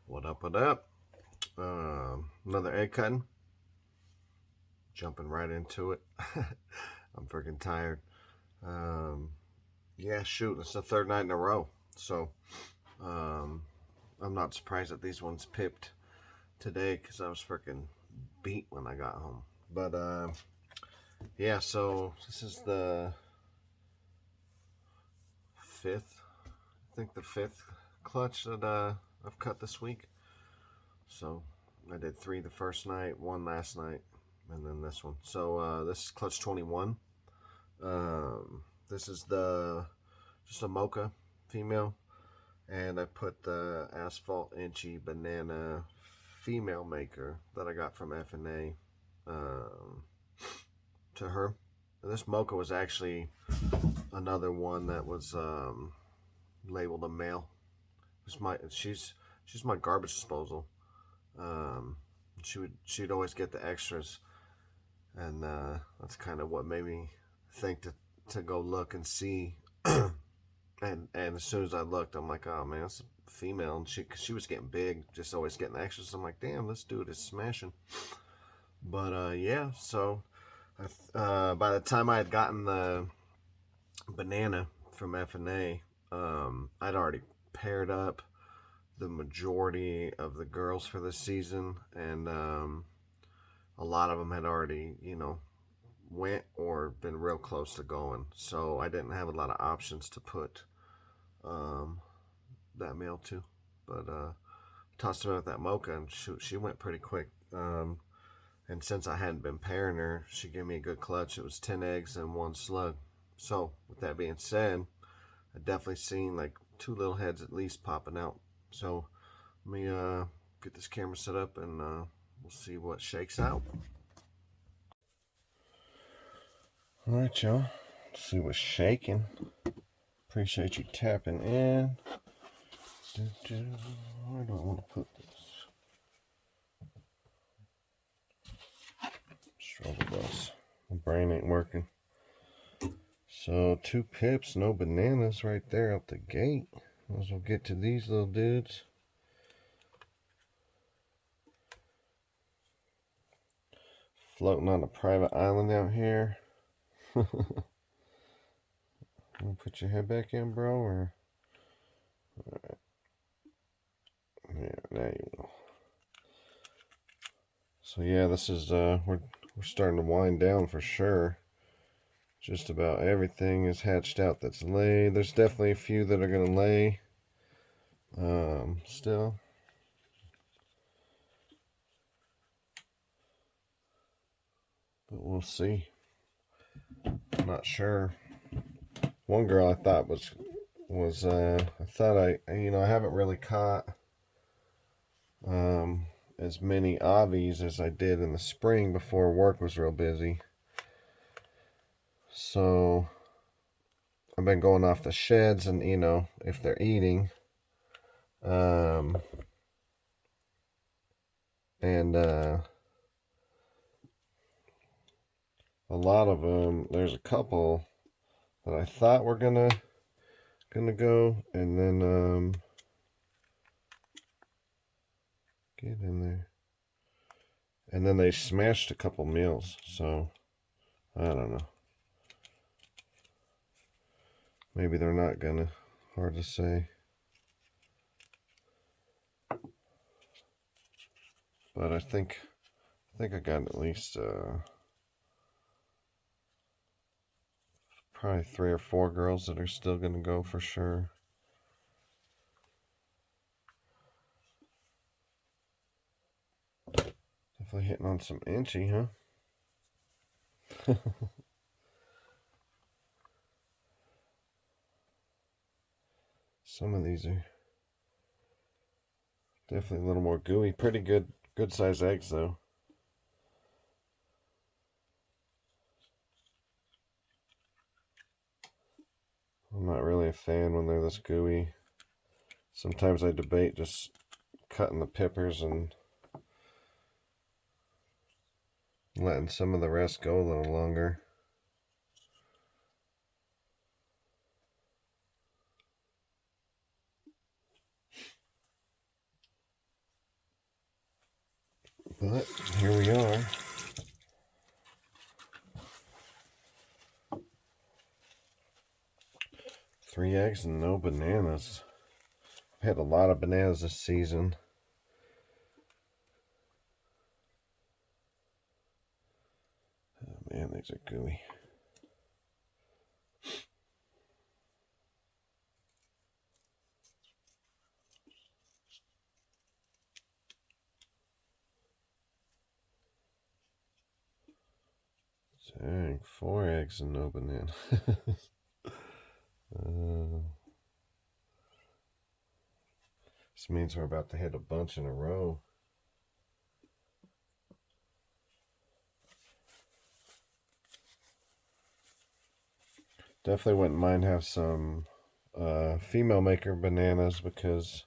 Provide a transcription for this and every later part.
What up, what up? Another egg cutting. Jumping right into it. I'm freaking tired. Um, yeah, shoot, it's the third night in a row. So, um, I'm not surprised that these ones pipped today because I was freaking beat when I got home. But, yeah, so this is the fifth, I think the fifth clutch that I've cut this week. So, I did 3 the first night, 1 last night, and then this one. So this is clutch 21. This is the just a Mocha female, and I put the Asphalt Enchi Banana female maker that I got from F&A to her. And this Mocha was actually another one that was labeled a male. She's my garbage disposal. Um, she'd always get the extras, and that's kind of what made me think to go look and see. and as soon as I looked, I'm like, oh man, that's a female, and she was getting big, just always getting extras. I'm like, damn, this dude is smashing. But yeah, so by the time I had gotten the banana from F&A, I'd already paired up the majority of the girls for this season, and a lot of them had already, went or been real close to going. So I didn't have a lot of options to put um, that male to. But tossed her with that Mocha, and she went pretty quick. And since I hadn't been pairing her, she gave me a good clutch. It was 10 eggs and 1 slug. So with that being said, I definitely seen like 2 little heads at least popping out. So let me get this camera set up, and we'll see what shakes out. All right, y'all. Let's see what's shaking. Appreciate you tapping in. Where do I want to put this? Struggle bus. My brain ain't working. So 2 pips, no bananas right there out the gate. Might as well get to these little dudes. Floating on a private island out here. Put your head back in, bro, or alright. Yeah, there you go. So yeah, this is we're starting to wind down for sure. Just about everything is hatched out that's laid. There's definitely a few that are gonna lay still. But we'll see. I'm not sure. One girl I thought was I thought I haven't really caught as many avies as I did in the spring before work was real busy. So I've been going off the sheds, and if they're eating, and a lot of them. There's a couple that I thought were gonna go, and then get in there, and then they smashed a couple meals. So I don't know. Maybe they're not gonna. Hard to say. But I think I got at least probably 3 or 4 girls that are still gonna go for sure. Definitely hitting on some Enchi, huh? Some of these are definitely a little more gooey. Pretty good size eggs though. I'm not really a fan when they're this gooey. Sometimes I debate just cutting the pippers and letting some of the rest go a little longer. But here we are. Three eggs and no bananas. I've had a lot of bananas this season. Oh man, these are gooey. Dang, 4 eggs and no banana. This means we're about to hit a bunch in a row. Definitely wouldn't mind have some female maker bananas, because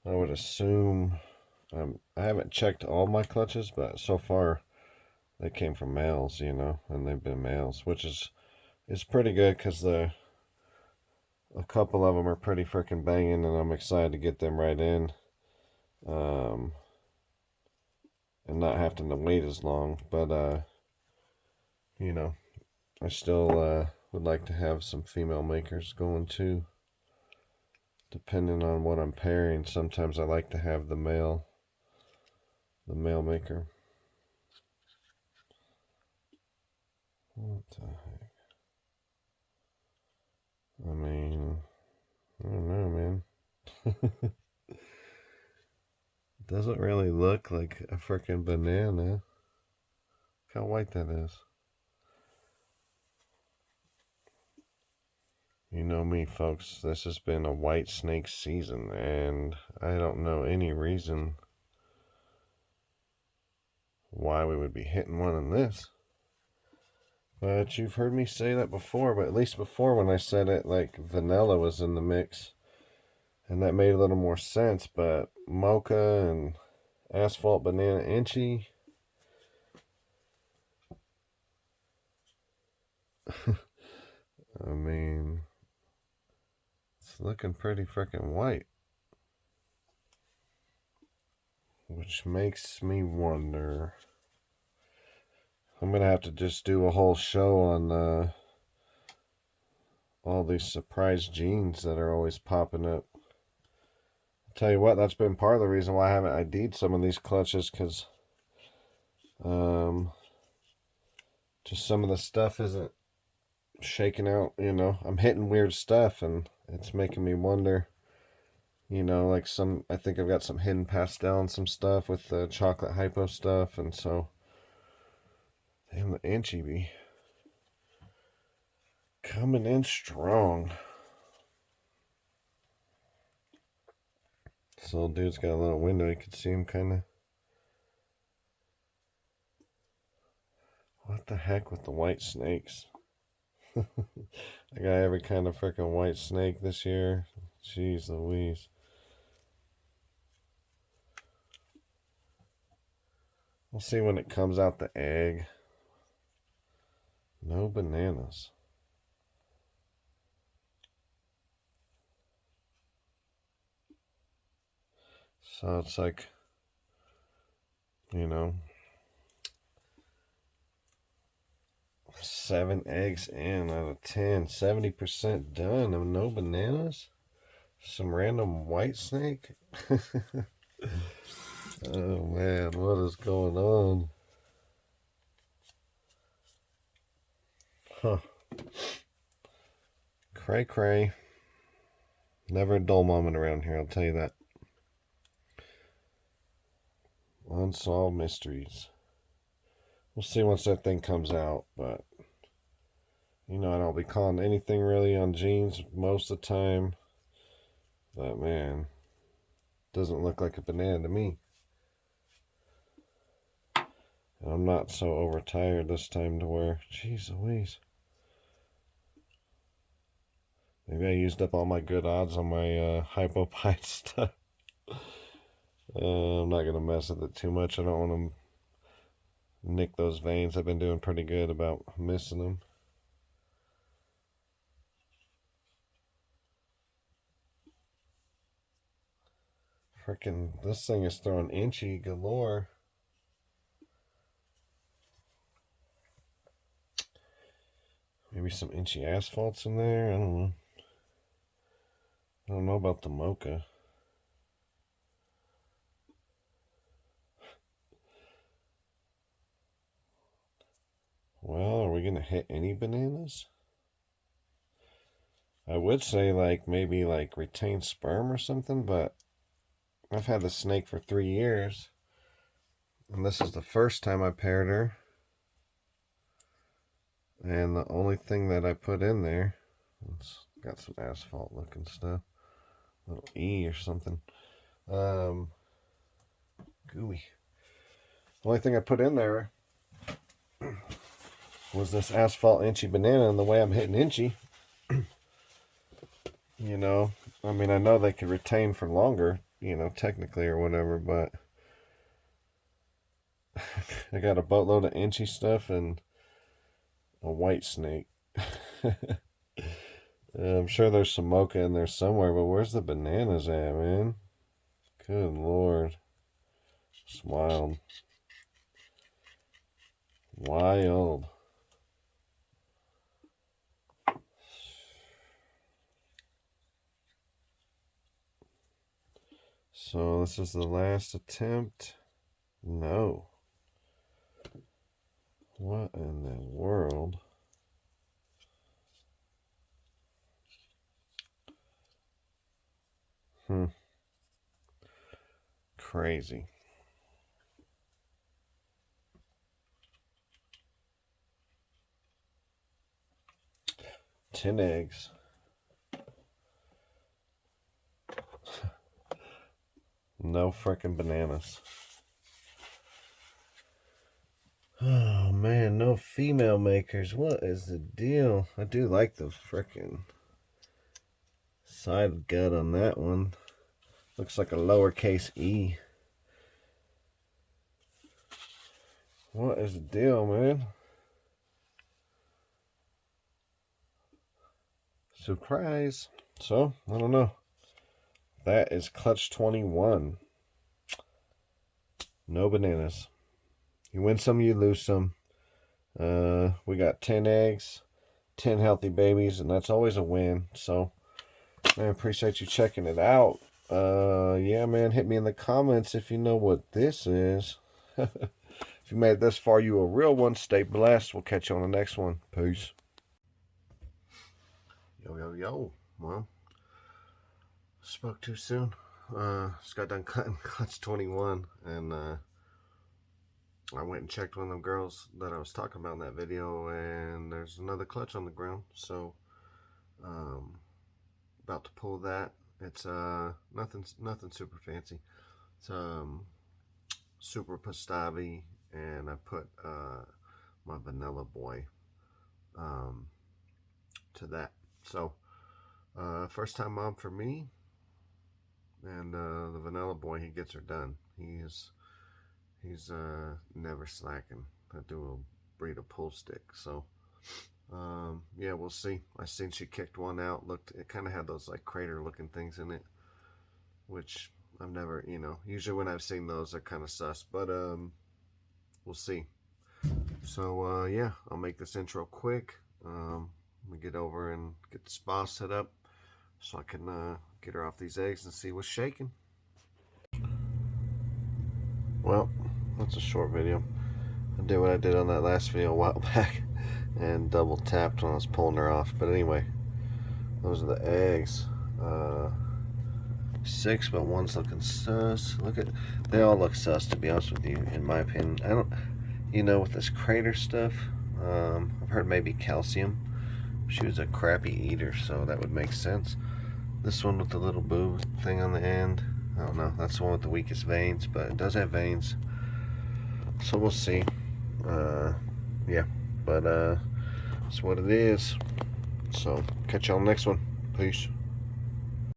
I would assume, I haven't checked all my clutches, but so far they came from males, you know, and they've been males, which is pretty good, because a couple of them are pretty freaking banging, and I'm excited to get them right in, and not having to wait as long. But you know, I still would like to have some female makers going too, depending on what I'm pairing. Sometimes I like to have the male maker. What the heck? I mean, I don't know, man. Doesn't really look like a freaking banana. Look how white that is. You know me, folks. This has been a white snake season, and I don't know any reason why we would be hitting one in this. But you've heard me say that before, but at least before, when I said it, like, vanilla was in the mix, and that made a little more sense. But Mocha and Asphalt Banana Enchi, I mean, it's looking pretty freaking white, which makes me wonder. I'm gonna have to just do a whole show on all these surprise genes that are always popping up. Tell you what, that's been part of the reason why I haven't ID'd some of these clutches, because just some of the stuff isn't shaking out, you know. I'm hitting weird stuff, and it's making me wonder, you know, like I think I've got some hidden pastel and some stuff with the chocolate hypo stuff, and so, damn, the Enchi be coming in strong. This little dude's got a little window, you can see him kind of. What the heck with the white snakes? I got every kind of freaking white snake this year. Jeez Louise. We'll see when it comes out the egg. No bananas. So it's like, you know, 7 eggs in out of 10. 70% done of no bananas. Some random white snake. Oh man, what is going on? Huh. Cray cray. Never a dull moment around here, I'll tell you that. Unsolved mysteries. We'll see once that thing comes out, but you know, I don't be calling anything really on genes most of the time. But man, doesn't look like a banana to me. And I'm not so overtired this time to where, jeez Louise. Maybe I used up all my good odds on my hypopite stuff. I'm not going to mess with it too much. I don't want to nick those veins. I've been doing pretty good about missing them. Freaking, this thing is throwing Enchi galore. Maybe some Enchi asphalts in there. I don't know. I don't know about the Mocha. Well, are we going to hit any bananas? I would say like maybe like retained sperm or something, but I've had the snake for 3 years. And this is the first time I paired her. And the only thing that I put in there, it's got some asphalt looking stuff. Little E or something. Gooey. The only thing I put in there was this Asphalt Enchi Banana, and the way I'm hitting Enchi, you know, I mean, I know they could retain for longer, you know, technically or whatever, but I got a boatload of Enchi stuff and a white snake. I'm sure there's some Mocha in there somewhere, but where's the bananas at, man? Good Lord. It's wild. Wild. So this is the last attempt. No. What in the world? Crazy. Ten eggs. No frickin' bananas. Oh man, no female makers. What is the deal? I do like the frickin' side gut on that one. Looks like a lowercase e. What is the deal, man? Surprise. So, I don't know. That is clutch 21. No bananas. You win some, you lose some. We got 10 eggs, 10 healthy babies, and that's always a win. So, man, appreciate you checking it out. Yeah, man, hit me in the comments if you know what this is. If you made it this far, you a real one. Stay blessed. We'll catch you on the next one. Peace. Yo. Well, spoke too soon. Just got done cutting clutch 21, and I went and checked one of them girls that I was talking about in that video, and there's another clutch on the ground. So, about to pull that. It's nothing super fancy. It's SuperPastave, and I put my vanilla boy to that. So, first time mom for me, and the vanilla boy, he gets her done. He's never slacking. I do a breed of pull stick. So, yeah, we'll see. I seen she kicked one out. It kind of had those like crater looking things in it, which I've never, you know, usually when I've seen those, they're kind of sus, but we'll see. So, yeah, I'll make this intro quick. Let me get over and get the spa set up so I can get her off these eggs and see what's shaking. Well, that's a short video. I did what I did on that last video a while back and double tapped when I was pulling her off. But anyway, those are the eggs. 6, but one's looking sus. They all look sus, to be honest with you, in my opinion. I don't, you know, with this crater stuff, I've heard maybe calcium. She was a crappy eater, so that would make sense. This one with the little boo thing on the end, I don't know. That's the one with the weakest veins, but it does have veins. So we'll see. Yeah, but that's what it is. So catch y'all next one. Peace.